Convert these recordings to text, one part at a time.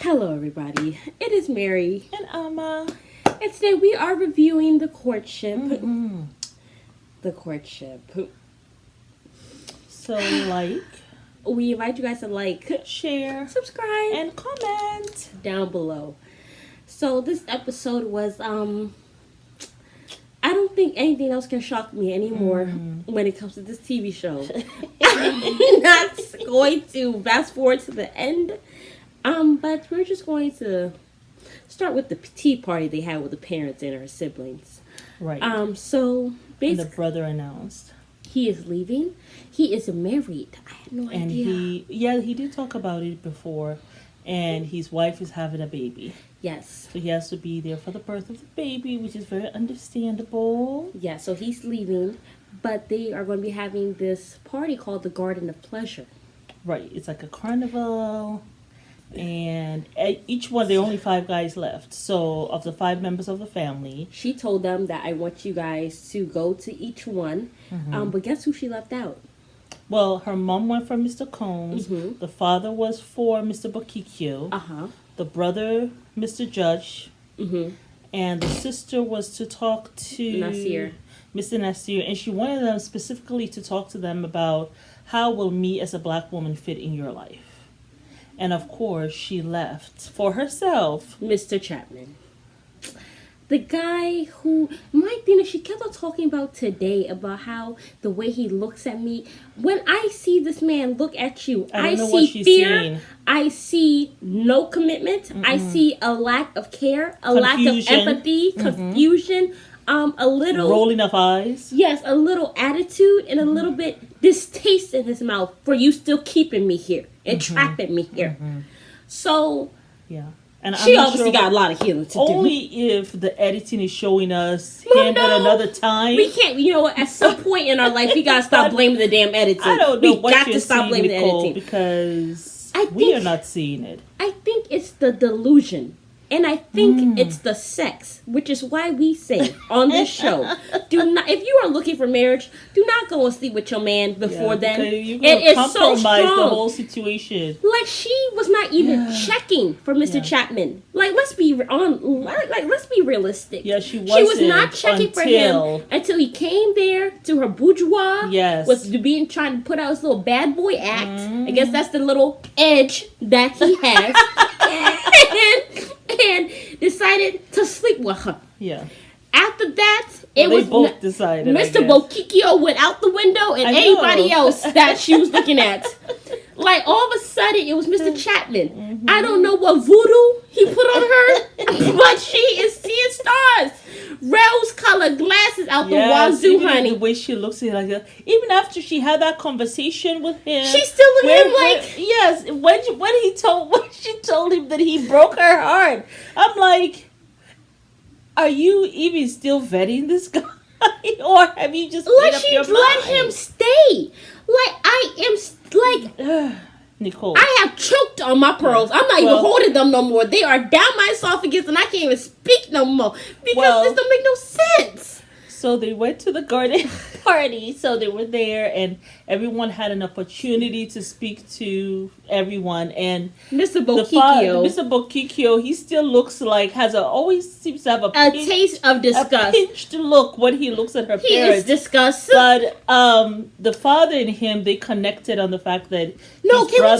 Hello, everybody. It is Mary. And Amma. And today we are reviewing the Courtship. Mm-hmm. The Courtship. So, We invite you guys to like, share, subscribe, and comment down below. So, this episode was, I don't think anything else can shock me anymore when it comes to this TV show. I'm not going to fast forward to the end. But we're just going to start with the tea party they had with the parents and her siblings. Right. So basically, and the brother announced he is leaving. He is married. I had no and idea. he did talk about it before, and his wife is having a baby. Yes. So he has to be there for the birth of the baby, which is very understandable. Yeah. So he's leaving, but they are going to be having this party called the Garden of Pleasure. Right. It's like a carnival. And each one, there are only 5 guys left. So, of the 5 members of the family, she told them that I want you guys to go to each one. But guess who she left out? Well, her mom went for Mr. Combs. The father was for Mr. Bokikyo. The brother, Mr. Judge. And the sister was to talk to Nasir. Mr. Nasir. And she wanted them specifically to talk to them about how will me as a black woman fit in your life. And of course, she left for herself Mr. Chapman. The guy who, my thing is, she kept on talking about today about how the way he looks at me. When I see this man look at you, I see fear. Saying. I see no commitment. I see a lack of care, lack of empathy, confusion. A little rolling of eyes. Yes, a little attitude and a little bit distaste in his mouth for you still keeping me here and trapping me here. So, yeah, and she obviously got a lot of healing to do. Only if the editing is showing us him at another time. We can't. You know what? At some point in our life, we gotta stop blaming the damn editing. I don't know we got to stop blaming Nicole, the editing because we are not seeing it. I think it's the delusion. And I think it's the sex, which is why we say on this show, do not. If you are looking for marriage, do not go and sleep with your man before then. It is so strong. The whole situation. Like she was not even checking for Mr. Chapman. Like let's be realistic. Yeah, she wasn't. She was not checking for him until he came there to her boudoir. Yes, was trying to put out his little bad boy act. I guess that's the little edge that he has. And decided to sleep with her. Yeah. After that, they both decided. Mr. Bokikyo went out the window, and anybody else that she was looking at. Like all of a sudden, it was Mr. Chapman. I don't know what voodoo he put on her, but she is seeing stars. Rose-colored glasses out the wazoo, honey. The way she looks at him, like even after she had that conversation with him, she's still looking at him like yes. When she told him that he broke her heart, I'm like, are you even still vetting this guy, or have you just made up your mind? Let him stay. Like I am like. Nicole, I have choked on my pearls. I'm not even holding them no more. They are down my esophagus and I can't even speak no more because this don't make no sense. So they went to the garden party. So they were there and everyone had an opportunity to speak to everyone. And Mr. Bokikyo, he still looks like always seems to have a taste of disgust. A pinched look when he looks at her parents. He is disgust. But the father and him, they connected on the fact that we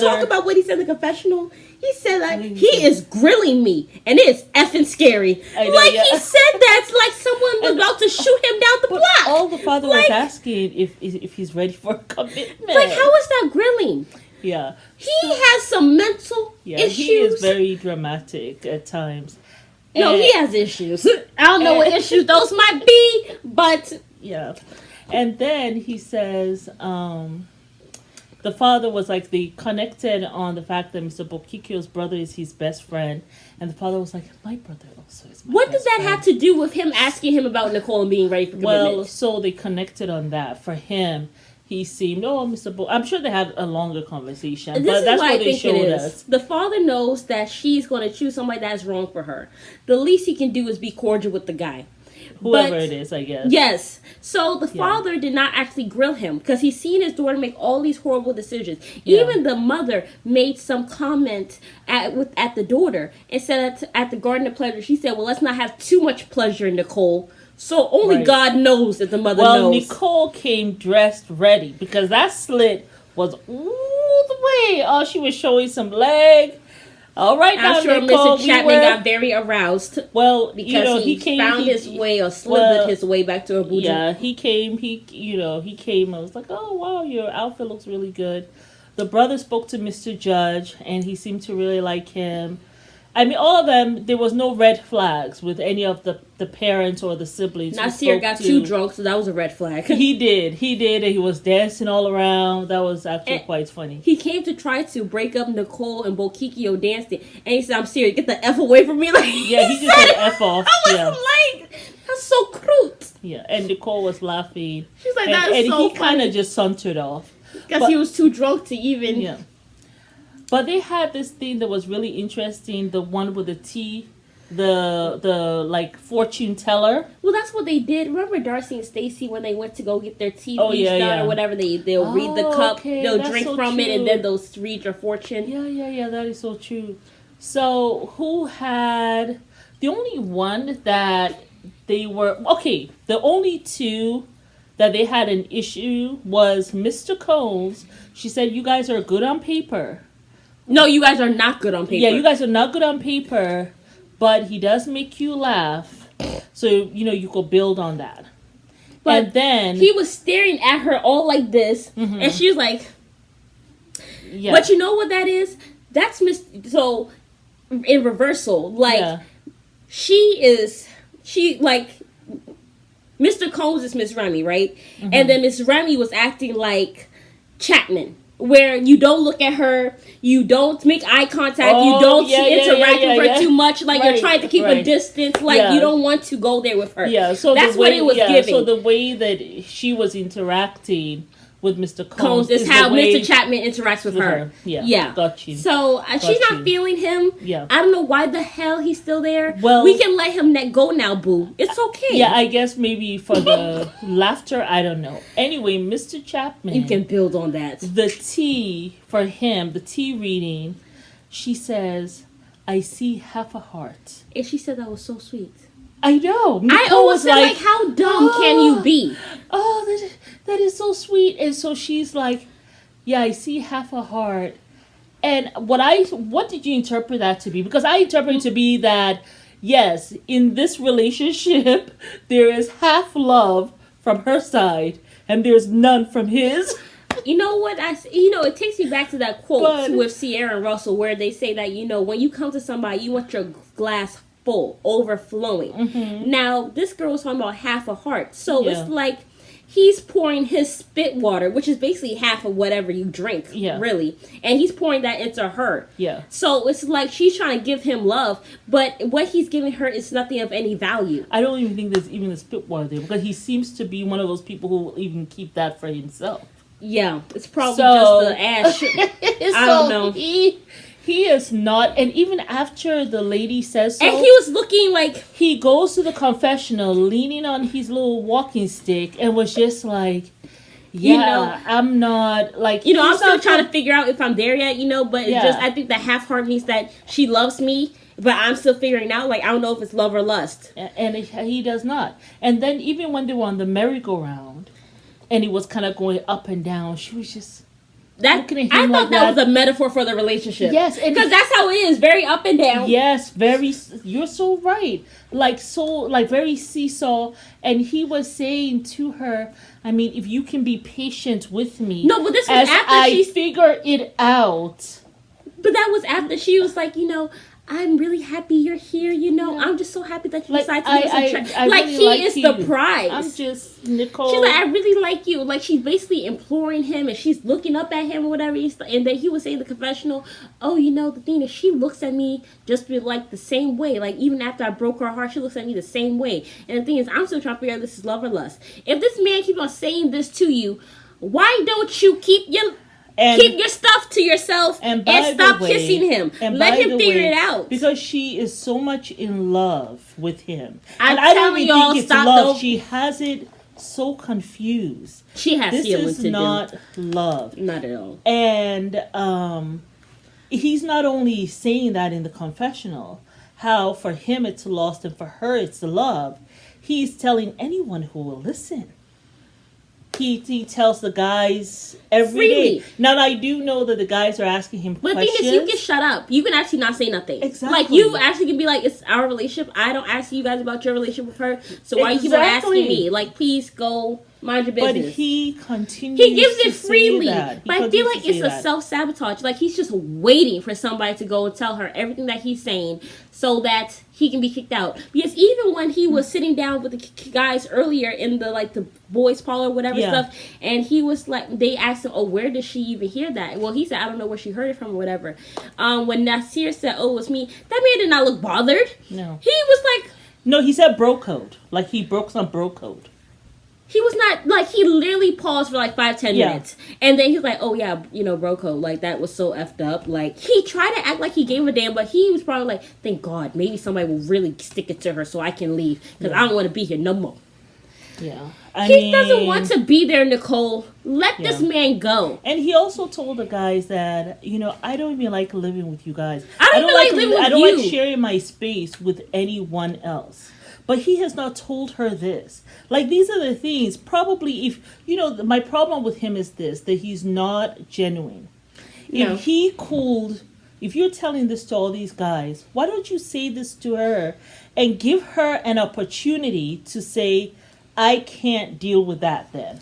talk about what he said in the confessional? He said that he is grilling me, and it's effing scary. He said that's like someone was about to shoot him down the block. All the father was asking if he's ready for a commitment. Like, how is that grilling? Yeah. He has some mental issues. He is very dramatic at times. No, he has issues. I don't know what issues those might be, but... Yeah. And then he says... the father was like, they connected on the fact that Mr. Bokikyo's brother is his best friend. And the father was like, my brother also is my What does that have to do with him asking him about Nicole and being ready for commitment? Well, so they connected on that. For him, he seemed, I'm sure they had a longer conversation. But that's what they showed us. The father knows that she's going to choose somebody that's wrong for her. The least he can do is be cordial with the guy. Whoever it is, I guess. Yes. So the father did not actually grill him because he's seen his daughter make all these horrible decisions. Yeah. Even the mother made some comment at the daughter and said at the Garden of Pleasure, she said, well, let's not have too much pleasure, Nicole. So only God knows that the mother knows. Well, Nicole came dressed ready because that slit was all the way. Oh, she was showing some leg. All right, I'm sure Nicole, Mr. Chapman got very aroused. Well, because he found his way or slithered his way back to her boudoir. Yeah, he came. He came. I was like, oh wow, your outfit looks really good. The brother spoke to Mr. Judge, and he seemed to really like him. I mean, all of them, there was no red flags with any of the parents or the siblings. Nasir got too drunk, so that was a red flag. He did, and he was dancing all around. That was actually quite funny. He came to try to break up Nicole and Bokikio dancing, and he said, I'm serious, get the F away from me. Like, yeah, he just said F off. I was like, that's so crude. Yeah, and Nicole was laughing. She's like, that's so funny. And he kind of just sauntered off. Because he was too drunk to even... Yeah. But they had this thing that was really interesting. The one with the tea, the like fortune teller. Well, that's what they did. Remember Darcy and Stacy when they went to go get their tea bleached out or whatever? They'll read the cup, they'll drink from it, and then they'll read your fortune. Yeah. That is so true. So who had the only one that they were the only two that they had an issue was Mr. Combs. She said, "You guys are good on paper." No, you guys are not good on paper. Yeah, you guys are not good on paper, but he does make you laugh. So, you could build on that. But and then... he was staring at her all like this, and she was like... Yeah. But you know what that is? That's So, in reversal, Mr. Combs is Miss Remy, right? And then Miss Remy was acting like Chapman. Where you don't look at her, you don't make eye contact, you don't interact with her too much, like you're trying to keep a distance, like you don't want to go there with her. Yeah, so that's what it was giving. So the way that she was interacting with Mr. Combs is how Mr. Chapman interacts with her. Yeah. Got you. So she's not feeling him. Yeah. I don't know why the hell he's still there. Well, we can let him go now, boo. It's okay. Yeah, I guess maybe for the laughter, I don't know. Anyway, Mr. Chapman. You can build on that. The tea for him, the tea reading, she says, I see half a heart. And she said that was so sweet. I know. Nicole I always said, like, how dumb can you be? Oh, that is so sweet. And so she's like, yeah, I see half a heart. And what did you interpret that to be? Because I interpret it to be that, yes, in this relationship, there is half love from her side, and there's none from his. You know what? It takes me back to that quote with Sierra and Russell where they say that, when you come to somebody, you want your glass full, overflowing. Now, this girl was talking about half a heart. So it's like he's pouring his spit water, which is basically half of whatever you drink, really. And he's pouring that into her. Yeah. So it's like she's trying to give him love, but what he's giving her is nothing of any value. I don't even think there's even a spit water there because he seems to be one of those people who will even keep that for himself. Yeah, it's probably just the ash. I don't know. He is not, and even after the lady says so, and he was looking like he goes to the confessional, leaning on his little walking stick, and was just like, I'm not like, I'm still trying to figure out if I'm there yet, but it's just I think the half heart means that she loves me, but I'm still figuring out, like, I don't know if it's love or lust, and he does not. And then even when they were on the merry-go-round, and he was kind of going up and down, she was just. I thought that was a metaphor for the relationship. Yes, because that's how it is, very up and down. Yes, very. You're so right. Like very seesaw. And he was saying to her, I mean, if you can be patient with me. No, but this was after she figure it out. But that was after she was like, I'm really happy you're here, I'm just so happy that you decided to make some like, really he is the prize. I'm just, Nicole. She's like, I really like you. Like, she's basically imploring him, and she's looking up at him or whatever. And then he was saying in the confessional, the thing is, she looks at me just like the same way. Like, even after I broke her heart, she looks at me the same way. And the thing is, I'm still trying to figure out if this is love or lust. If this man keeps on saying this to you, why don't you keep your... And keep your stuff to yourself and stop kissing him. Let him figure it out. Because she is so much in love with him. And I don't even think it's love. She has it so confused. She has feelings. This is not love. Not at all. And he's not only saying that in the confessional, how for him it's lost and for her it's love. He's telling anyone who will listen. He tells the guys every day. Now, I do know that the guys are asking him questions. But the thing is, you can shut up. You can actually not say nothing. Exactly. Like, you actually can be like, it's our relationship. I don't ask you guys about your relationship with her. So why you keep on asking me? Like, please go mind your business. But he continues He gives it to freely. Say that. But I feel like it's a self-sabotage. Like, he's just waiting for somebody to go and tell her everything that he's saying so that he can be kicked out. Because even when he was sitting down with the guys earlier in the boys' parlor, whatever stuff, and he was like, they asked him, oh, where did she even hear that? Well, he said, I don't know where she heard it from or whatever. When Nasir said, oh, it was me, that man did not look bothered. No. He was like... No, he said bro code. Like, he broke some bro code. He was not, like, he literally paused for, 5-10 minutes. And then he was like, oh, yeah, bro code. Like, that was so effed up. Like, he tried to act like he gave a damn, but he was probably like, thank God, maybe somebody will really stick it to her so I can leave. Because I don't want to be here no more. Yeah. He doesn't want to be there, Nicole. Let this man go. And he also told the guys that, I don't even like living with you guys. I don't even like living with you. I don't like sharing my space with anyone else. But he has not told her this. Like, these are the things. Probably if, my problem with him is this, that he's not genuine. No. If you're telling this to all these guys, why don't you say this to her and give her an opportunity to say, I can't deal with that then.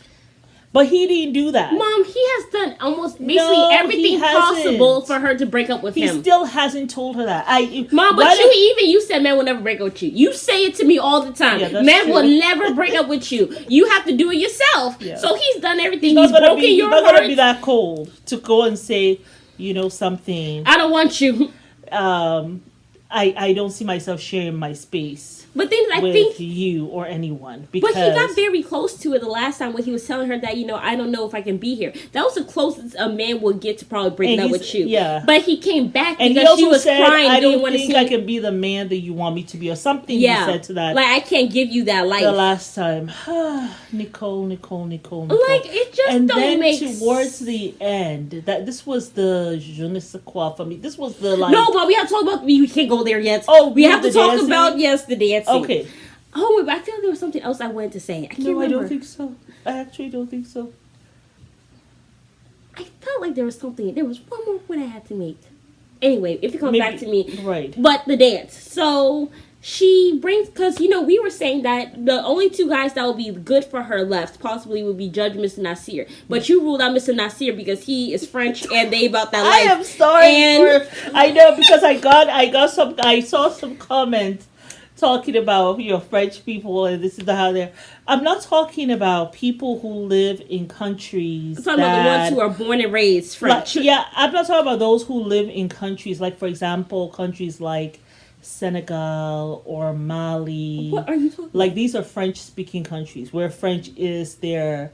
But he didn't do that. Mom, he has done almost basically everything possible for her to break up with him. He still hasn't told her that. Mom, but you said men will never break up with you. You say it to me all the time. Yeah, men will never break up with you. You have to do it yourself. Yeah. So he's done everything. He's broken your heart. You're not going to be that cold to go and say, something. I don't want you. I don't see myself sharing my space. But then I with think you or anyone. Because but he got very close to it the last time when he was telling her that, I don't know if I can be here. That was the closest a man would get to probably breaking up with you. Yeah. But he came back and because he also she was said, crying. I don't think I can be the man that you want me to be, or something. Yeah. He said to that. Like, I can't give you that life. The last time. Nicole. Like, it just and don't make sense. And then towards the end, that this was the je ne sais quoi for me. This was the No, but we have to talk about, we can't go there yet. Oh, we have to talk dancing? about, the dancing. Okay. Oh, wait, but I feel like there was something else I wanted to say. I can't remember. I don't think so. I actually don't think so. I felt like there was something. There was one more point I had to make. Anyway, if it comes back to me. Right. But the dance. So she brings, because, we were saying that the only two guys that would be good for her left possibly would be Judge Mr. Nasir. But you ruled out Mr. Nasir because he is French and they about that life. I am sorry. I know, because I saw some comments talking about French people and this is how they're. I'm not talking about people who live in countries. I'm talking about the ones who are born and raised French. I'm not talking about those who live in countries like, for example, countries like Senegal or Mali. What are you talking about? Like, these are French-speaking countries where French is their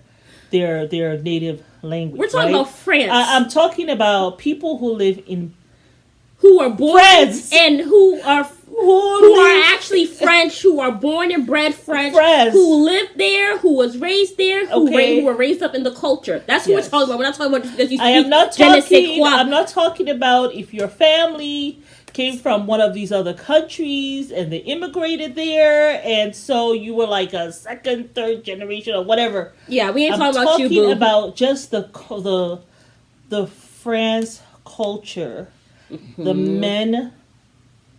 native language. We're talking about France. I'm talking about people who live in. Who are born France. And who are actually French, who are born and bred French, who lived there, who was raised there, who were raised up in the culture. That's what we're talking about. We're not talking about just because you speak. I'm not talking about if your family came from one of these other countries and they immigrated there, and so you were like a second, third generation or whatever. Yeah, we ain't talking about you, boo. I'm talking about just the France culture. Mm-hmm. The men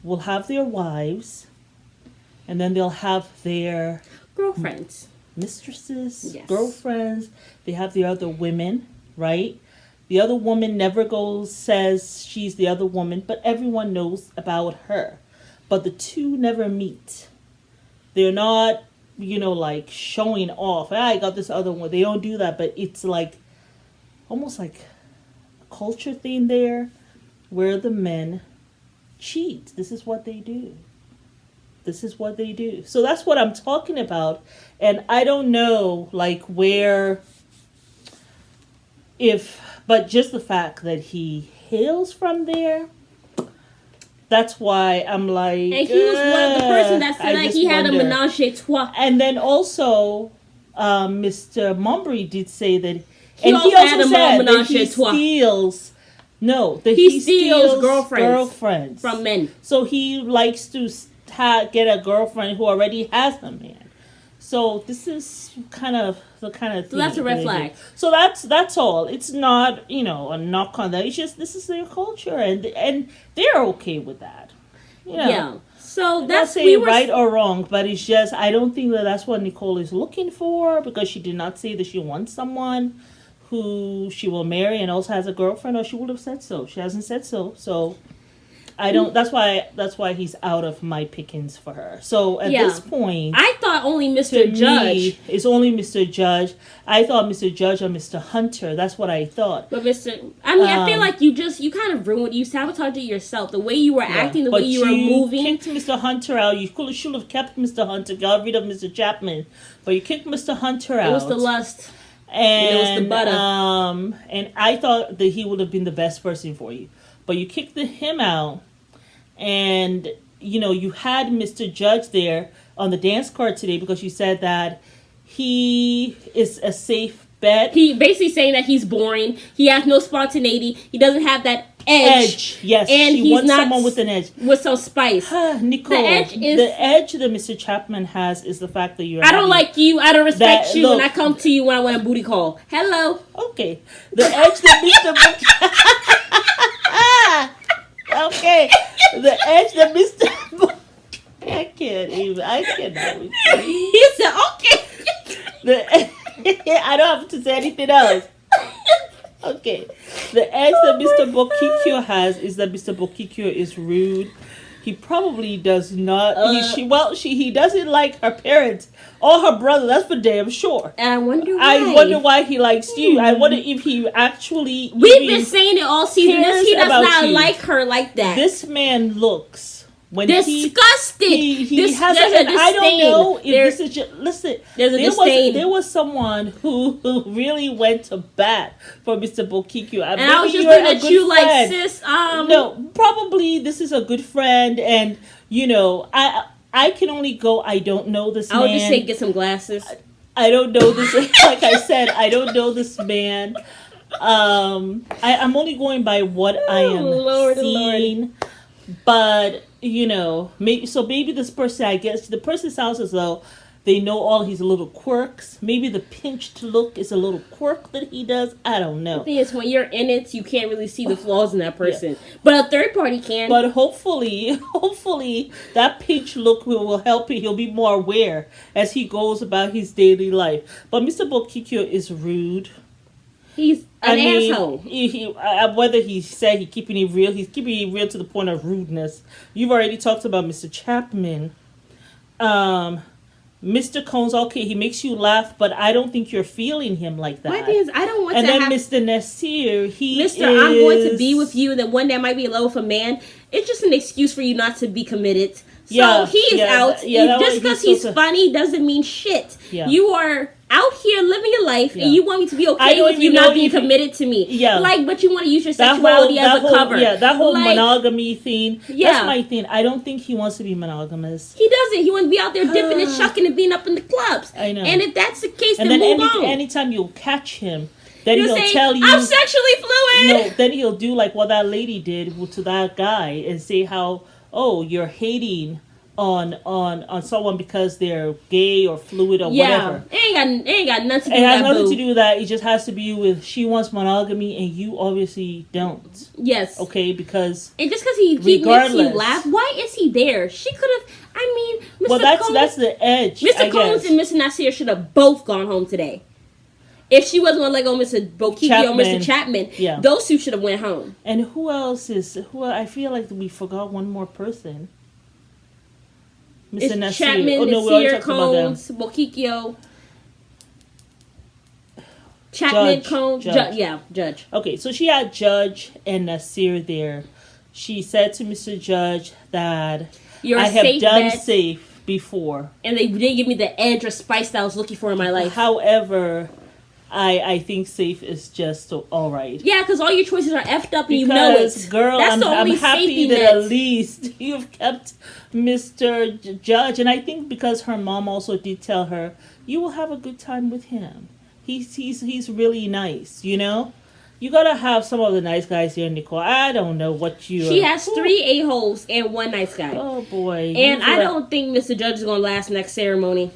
will have their wives, and then they'll have their girlfriends, mistresses, girlfriends. They have the other women, right? The other woman never says she's the other woman, but everyone knows about her. But the two never meet. They're not, like showing off. I got this other one. They don't do that, but it's like almost like a culture thing there, where the men cheat. This is what they do. So that's what I'm talking about. And I don't know, like, where but just the fact that he hails from there, that's why I'm like. And he was one of the person that said like he had a menage a trois. And then also, Mr. Mumbry did say that, he also said that he steals. No, that he steals girlfriends from men. So he likes to get a girlfriend who already has a man. So this is kind of the kind of thing. So that's a red flag. So that's all. It's not, a knock on that. It's just this is their culture, and they're okay with that. Yeah. So that's right or wrong, but it's just I don't think that's what Nicole is looking for, because she did not say that she wants someone who she will marry and also has a girlfriend, or she would have said so. She hasn't said so. So I don't. That's why he's out of my pickings for her. So at this point, I thought only Mr. Judge. It's only Mr. Judge. I thought Mr. Judge or Mr. Hunter. That's what I thought. But I feel like you kind of ruined. You sabotaged it yourself. The way you were acting, the way you were moving. You kicked Mr. Hunter out. You should have kept Mr. Hunter. Got rid of Mr. Chapman. But you kicked Mr. Hunter out. It was the lust. And it was the butter. And I thought that he would have been the best person for you. But you kicked him out. And, you had Mr. Judge there on the dance card today because you said that he is a safe bet. He basically saying that he's boring. He has no spontaneity. He doesn't have that edge. Yes. And he wants someone with an edge. With some spice. Nicole, the edge that Mr. Chapman has is the fact that you're... I don't like you. I don't respect you. And I come to you when I want a booty call. Hello. Okay. The edge that Mr. Okay. The edge that Mr. I cannot. He said, okay. I don't have to say anything else. Okay. The edge that Mr. Bokikyo has is that Mr. Bokikyo is rude. He probably does not. He doesn't like her parents or her brother. That's for damn sure. And I wonder why he likes you. I wonder if he actually. We've been saying it all season. He does not like her like that. This man looks. Disgusted. He has I don't know if this is just... Listen, there was someone who really went to bat for Mr. Bokikyo. And I was just looking at you like, sis, No, probably this is a good friend, and, I can only go, I don't know this man. I would just say get some glasses. I don't know this... Like I said, I don't know this man. I'm only going by what I am seeing. But... maybe this person, I guess, the person sounds as though they know all his little quirks. Maybe the pinched look is a little quirk that he does. I don't know. The thing is, when you're in it, you can't really see the flaws in that person. Yeah. But a third party can. But hopefully, that pinched look will help him. He'll be more aware as he goes about his daily life. But Mr. Bokikyo is rude. He's an asshole. Whether he said he's keeping it real to the point of rudeness. You've already talked about Mr. Chapman. Mr. Combs, okay, he makes you laugh, but I don't think you're feeling him like that. My thing is, I don't want to have... And then Mr. Nasir, I'm going to be with you, then one day I might be in love with a man. It's just an excuse for you not to be committed. So he is out. Just because he's funny doesn't mean shit. Yeah. You are out here living your life, and you want me to be okay with you not being committed to me. Yeah. But you want to use your sexuality as a cover. Yeah, that whole monogamy thing. Yeah. That's my thing. I don't think he wants to be monogamous. He doesn't. He wants to be out there dipping and shucking and being up in the clubs. I know. And if that's the case, then move on. Anytime you'll catch him, then he'll tell you... I'm sexually fluid! Then he'll do like what that lady did to that guy and say how, you're hating on someone because they're gay or fluid or whatever. It ain't got nothing to do with that. It has nothing to do with that. It just has to be with she wants monogamy and you obviously don't. Yes. Okay, because... And just because he makes you laugh, why is he there? She could have... that's the edge, Mr. Combs and Mr. Nasir should have both gone home today. If she wasn't going to let go of Mr. Bokikyo or Mr. Chapman, those two should have went home. And who else is... I feel like we forgot one more person. Mr. Nasir. Chapman, Nasir, Combs, Bokikyo, Chapman, Combs, Judge. Okay, so she had Judge and Nasir there. She said to Mr. Judge that I have done safe before. And they didn't give me the edge or spice that I was looking for in my life. However, I think safe is just all right. Yeah, because all your choices are effed up and Because, you know it. girl, That's the I'm only happy safety that net. at least you've kept Mr. Judge. And I think because her mom also did tell her, you will have a good time with him. He's really nice, you know? You gotta have some of the nice guys here, Nicole. I don't know what you. She has 3 a-holes and 1 nice guy. Oh boy! And I don't think Mr. Judge is gonna last next ceremony,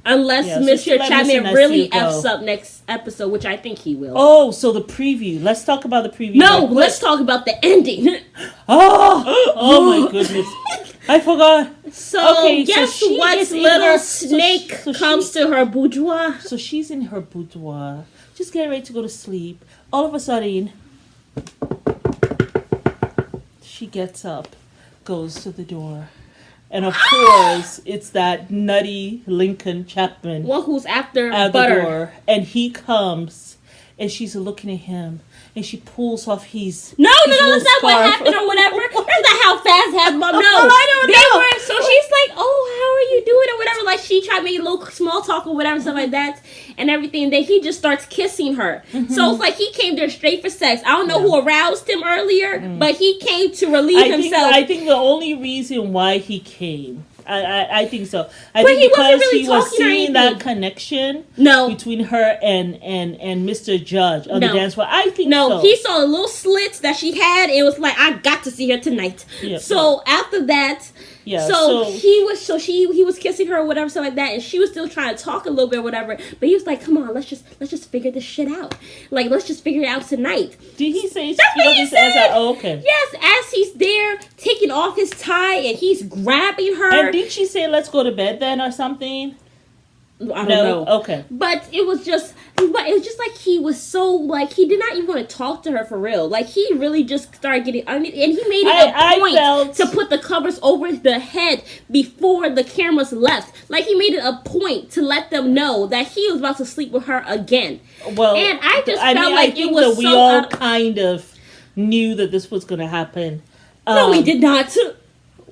unless Mr. let Chapman Mr. really Nessie go. f's up next episode, which I think he will. Oh, so the preview. Let's talk about the preview. No, let's talk about the ending. Oh my goodness! I forgot. So Okay, so guess she what is in little her- snake so comes to her boudoir? So she's in her boudoir, just getting ready to go to sleep. All of a sudden, she gets up, goes to the door, and of course, it's that nutty Lincoln Chapman One who's after at butter. the door, and he comes, and she's looking at him, and she pulls off his No, his that's little not what scarf. happened or whatever. That's not how fast happened. No, I don't know. So she's like, "Oh, how are you doing?" or whatever. Like she tried to make a little small talk or whatever, stuff like that, and everything. And then he just starts kissing her. So it's like he came there straight for sex. I don't know who aroused him earlier, but he came to relieve himself. I think the only reason why he came, I think so. I But think he wasn't because really he was talking or seeing that anything. connection No. between her and Mr. Judge on the No. dance floor. I think No, so. he saw the little slits that she had. It was like, I got to see her tonight. Yeah. So after that, Yeah, so so- he was kissing her or whatever, something like that, and she was still trying to talk a little bit or whatever. But he was like, "Come on, let's just figure this shit out. Like, let's just figure it out tonight." Did he say? That's what he said. Oh, okay. Yes, as he's there taking off his tie and he's grabbing her. And did she say, "Let's go to bed then" or something? I don't No. know. Okay. But it was just like he was so like he did not even want to talk to her for real. Like he really just started getting and he made it a point to put the covers over the head before the cameras left. Like he made it a point to let them know that he was about to sleep with her again. Well, And I just felt mean, like I think it was that we so all out of- kind of knew that this was going to happen. No, we did not.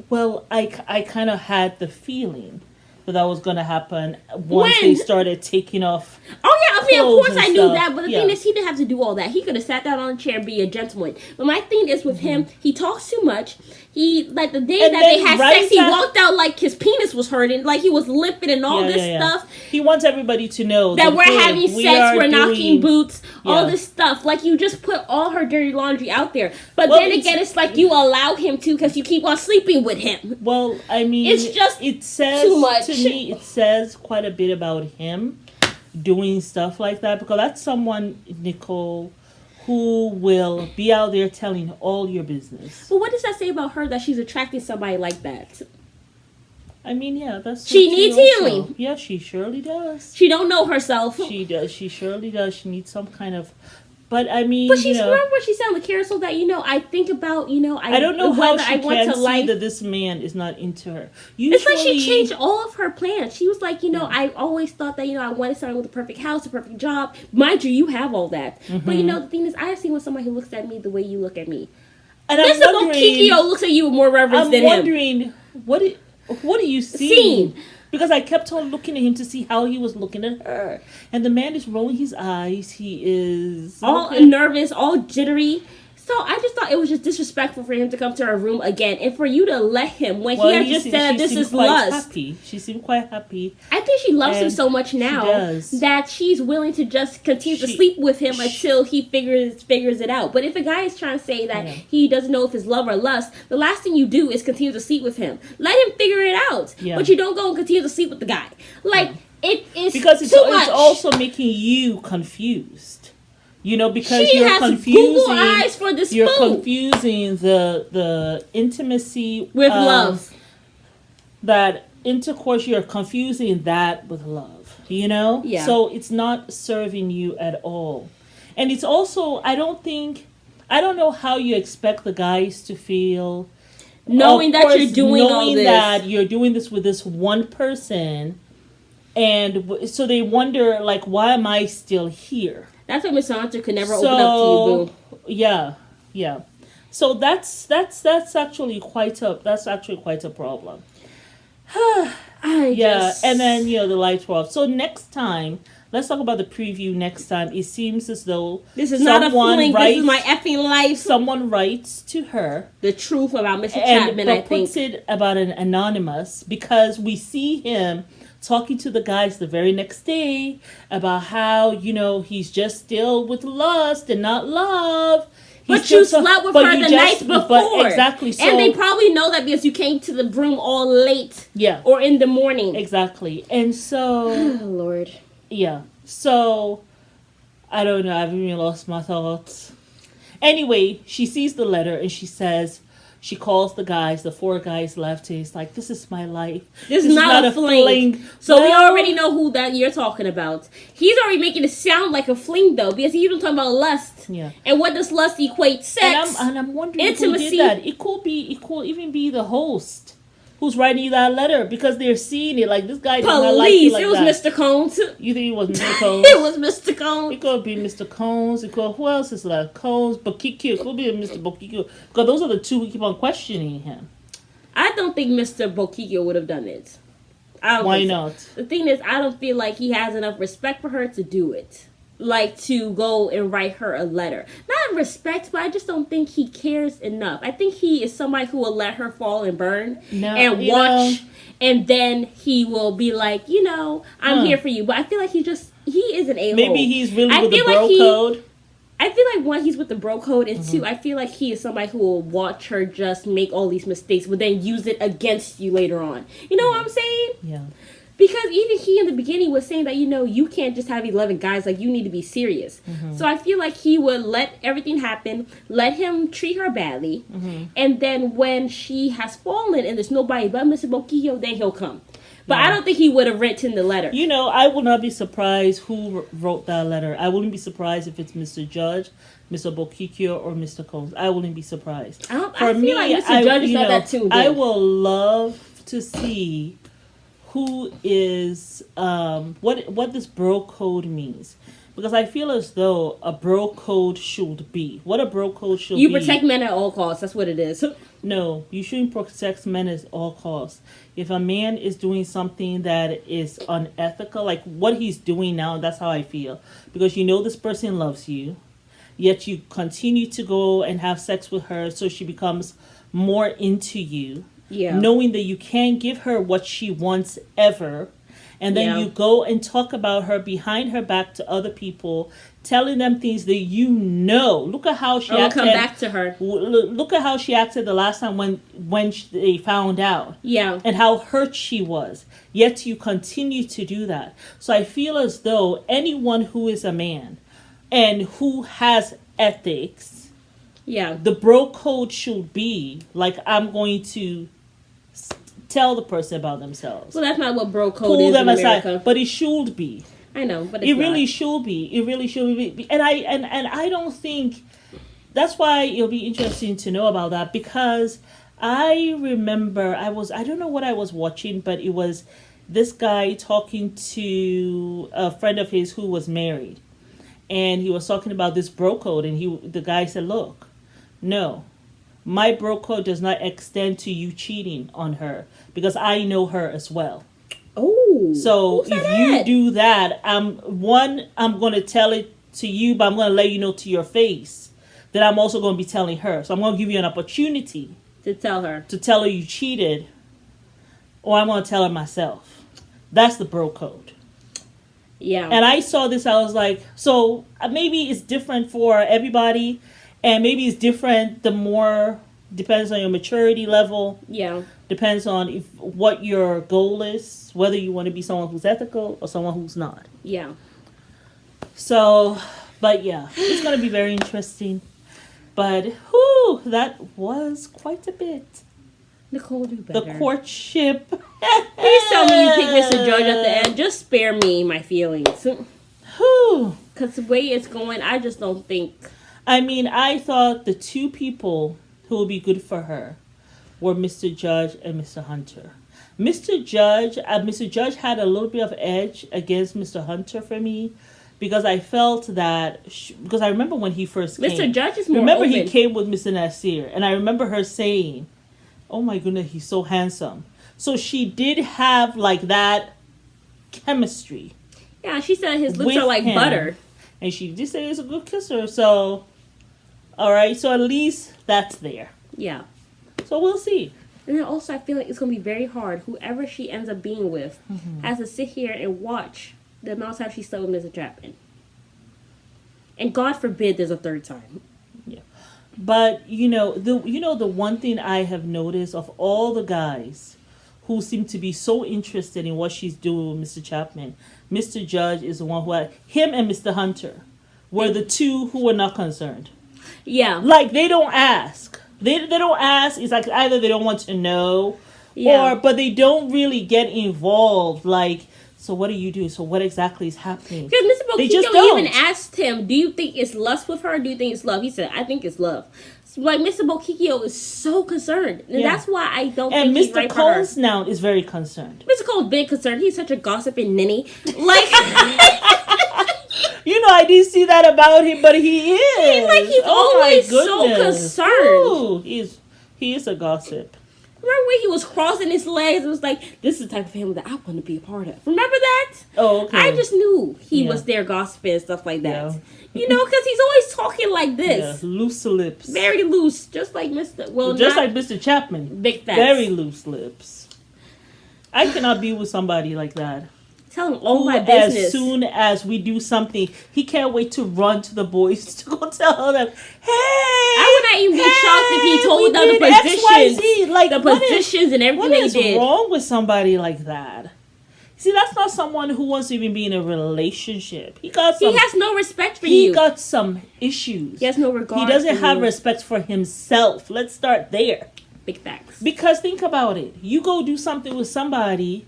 Well, I kind of had the feeling that was going to happen once When? they started taking off. Oh yeah, I mean, of Clothes course and I knew stuff. that, but the Yeah. thing is, he didn't have to do all that. He could have sat down on a chair and be a gentleman. But my thing is with him, he talks too much. He like the day And that they then had right sex, he after- walked out like his penis was hurting, like he was limping and all this stuff. He wants everybody to know That we're hey, having we sex, are we're knocking doing- boots, all Yeah. this stuff. Like you just put all her dirty laundry out there. But Well, then again, it's like you allow him to because you keep on sleeping with him. Well, I mean, It's just it says too much. to me. It says quite a bit about him doing stuff like that because that's someone, Nicole, who will be out there telling all your business. But what does that say about her that she's attracting somebody like that? I mean, yeah, that's She what needs also- healing. Yeah, she surely does. She don't know herself. She does. She surely does. She needs some kind of. But I mean, But she's you know, remember when she said on the carousel that I think about I don't know how whether she I want can to see life. that this man is not into her. It's like she Usually- changed all of her plans. She was like, I always thought that I wanted someone with a perfect house, a perfect job. Mind you, you have all that. But the thing is, I have seen with somebody who looks at me the way you look at me. And This I'm about wondering. Kikyo looks at you with more reverence I'm than him. wondering what are you seeing? Because I kept on looking at him to see how he was looking at her, and the man is rolling his eyes. He is All nervous, all jittery. So I just thought it was just disrespectful for him to come to her room again, and for you to let him when he had just said this is lust. Happy. She seemed quite happy. I think she loves him And so much now does. that she's willing to just continue to sleep with him until he figures it out. But if a guy is trying to say that he doesn't know if it's love or lust, the last thing you do is continue to sleep with him. Let him figure it out. Yeah. But you don't go and continue to sleep with the guy. Like it is Because it's too much. also making you confused. Because she you're has confusing. Google eyes for this You're food confusing the intimacy with love. That intercourse, you're confusing that with love. Yeah. So it's not serving you at all, and it's also I don't know how you expect the guys to feel knowing Of that you're course, doing all knowing this. that you're doing this with this one person, and so they wonder like, why am I still here? That's why Miss Hunter could never open up to you, boo. Yeah. So that's actually quite a problem. Yeah, and then the lights were off. So next time, let's talk about the preview next time. It seems as though this is not a fling. This is my effing life. Someone writes to her the truth about Mr. Chapman, but puts it about an anonymous, because we see him talking to the guys the very next day about how, you know, he's just still with lust and not love. But you slept with her the night before. Exactly. So, and they probably know that because you came to the room all late. Yeah. Or in the morning. Exactly. And so... oh, Lord. Yeah. So, I don't know. I've even lost my thoughts. Anyway, she sees the letter and she says... She calls the guys, the 4 guys left. He's like, this is my life. This is not a fling. So we already know who that you're talking about. He's already making it sound like a fling, though, because he's even talking about lust. Yeah. And what does lust equate? Sex. And I'm wondering intimacy. Who did that. It could even be the host who's writing you that letter, because they're seeing it like this guy does not like you like it was that. Mr. Combs. You think it was Mr. Combs? It was Mr. Combs. It could be Mr. Combs. It could, who else is left? Combs, Bokikio. It could be Mr. Bokikio. Because those are the 2 who keep on questioning him. I don't think Mr. Bokikio would have done it. Why not? The thing is, I don't feel like he has enough respect for her to do it. Like, to go and write her a letter. Not respect, but I just don't think he cares enough. I think he is somebody who will let her fall and burn and watch. And then he will be like, you know, I'm here for you. But I feel like he is an a-hole. Maybe he's really with the bro code. I feel like, 1, he's with the bro code, and 2, I feel like he is somebody who will watch her just make all these mistakes, but then use it against you later on. You know what I'm saying? Yeah. Because even he in the beginning was saying that, you know, you can't just have 11 guys, like, you need to be serious. Mm-hmm. So I feel like he would let everything happen, let him treat her badly, and then when she has fallen and there's nobody but Mr. Bokikio, then he'll come. But I don't think he would have written the letter. You know, I will not be surprised who wrote that letter. I wouldn't be surprised if it's Mr. Judge, Mr. Bokikio, or Mr. Combs. I wouldn't be surprised. I feel like Mr. Judge is not that too. I will love to see who is what this bro code means, because I feel as though a bro code should be what a bro code should be. You protect men at all costs. That's what it is. No, you shouldn't protect men at all costs. If a man is doing something that is unethical, like what he's doing now, that's how I feel, because you know this person loves you, yet you continue to go and have sex with her, so she becomes more into you. Yeah. Knowing that you can't give her what she wants ever. And then you go and talk about her behind her back to other people, telling them things that you know. Look at how she acted. Come back to her. Look at how she acted the last time when they found out. Yeah. And how hurt she was. Yet you continue to do that. So I feel as though anyone who is a man and who has ethics, the bro code should be like, I'm going to tell the person about themselves. Well, that's not what bro code is in America. But it should be. I know, but it really should be. It really should be. And I don't think that's why it'll be interesting to know about that, because I remember I don't know what I was watching, but it was this guy talking to a friend of his who was married, and he was talking about this bro code, and the guy said, "Look, no. My bro code does not extend to you cheating on her, because I know her as well." Oh. So if you do that, I'm going to tell it to you, but I'm going to let you know to your face that I'm also going to be telling her. So I'm going to give you an opportunity to tell her you cheated, or I'm going to tell her myself. That's the bro code. Yeah. And I saw this, I was like, so maybe it's different for everybody. And maybe it's different depends on your maturity level. Yeah. Depends on what your goal is, whether you want to be someone who's ethical or someone who's not. Yeah. So, but yeah, it's going to be very interesting. But, that was quite a bit. Nicole, do better. The courtship. Please tell me you picked Mr. George at the end. Just spare me my feelings. Because the way it's going, I just don't think... I mean, I thought the 2 people who would be good for her were Mr. Judge and Mr. Hunter. Mr. Judge had a little bit of edge against Mr. Hunter for me, because I felt that because I remember when he first came. Mr. Judge is more Remember open. He came with Mr. Nasir, and I remember her saying, "Oh my goodness, he's so handsome." So she did have like that chemistry. Yeah, she said his lips with are like him. butter. And she did say he's a good kisser. So, all right. So at least that's there. Yeah. So we'll see. And then also, I feel like it's going to be very hard. Whoever she ends up being with has to sit here and watch the amount of time she slept with Mr. Chapman. And God forbid there's a third time. Yeah. But, the one thing I have noticed of all the guys who seem to be so interested in what she's doing with Mr. Chapman, Mr. Judge is the one who had him and Mr. Hunter were the two who were not concerned. Yeah. Like, they don't ask. They don't ask. It's like either they don't want to know, Yeah. but they don't really get involved. Like, so what do you do? So what exactly is happening? Because Mr. They just Boquito don't. even asked him, do you think it's lust with her or do you think it's love? He said, I think it's love. So, like, Mr. Boquito is so concerned. And that's why I don't And think he's Mr. right for her. Cole's now is very concerned. Mr. Cole's been concerned. He's such a gossiping ninny. Like, I didn't see that about him, but he is. he's always so concerned. Ooh, he is a gossip. Remember when he was crossing his legs? It was like, this is the type of family that I want to be a part of. Remember that? Oh, okay. I just knew he was there gossiping and stuff like that. Yeah. Because he's always talking like this. Yeah, loose lips. Very loose. Just like Mr. Well, just not like Mr. Chapman. Big facts. Very loose lips. I cannot be with somebody like that. Tell him all my business. As soon as we do something, he can't wait to run to the boys to go tell them, hey! I would not even be shocked if he told them the positions. Like, the positions and everything they did. What is wrong with somebody like that? See, that's not someone who wants to even be in a relationship. He has no respect for you. He got some issues. He has no regard. He doesn't have respect for himself. Let's start there. Big facts. Because think about it. You go do something with somebody.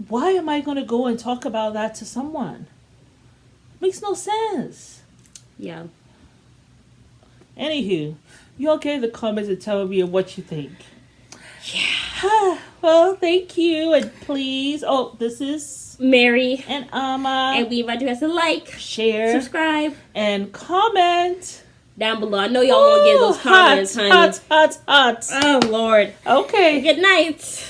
Why am I going to go and talk about that to someone? Makes no sense. Yeah. Anywho, you all get in the comments and tell me what you think. Yeah. Well, thank you. And please, this is Mary and Amma. And we invite you guys to like, share, subscribe, and comment down below. I know y'all want to get those comments, honey. Hot. Oh, Lord. Okay. Good night.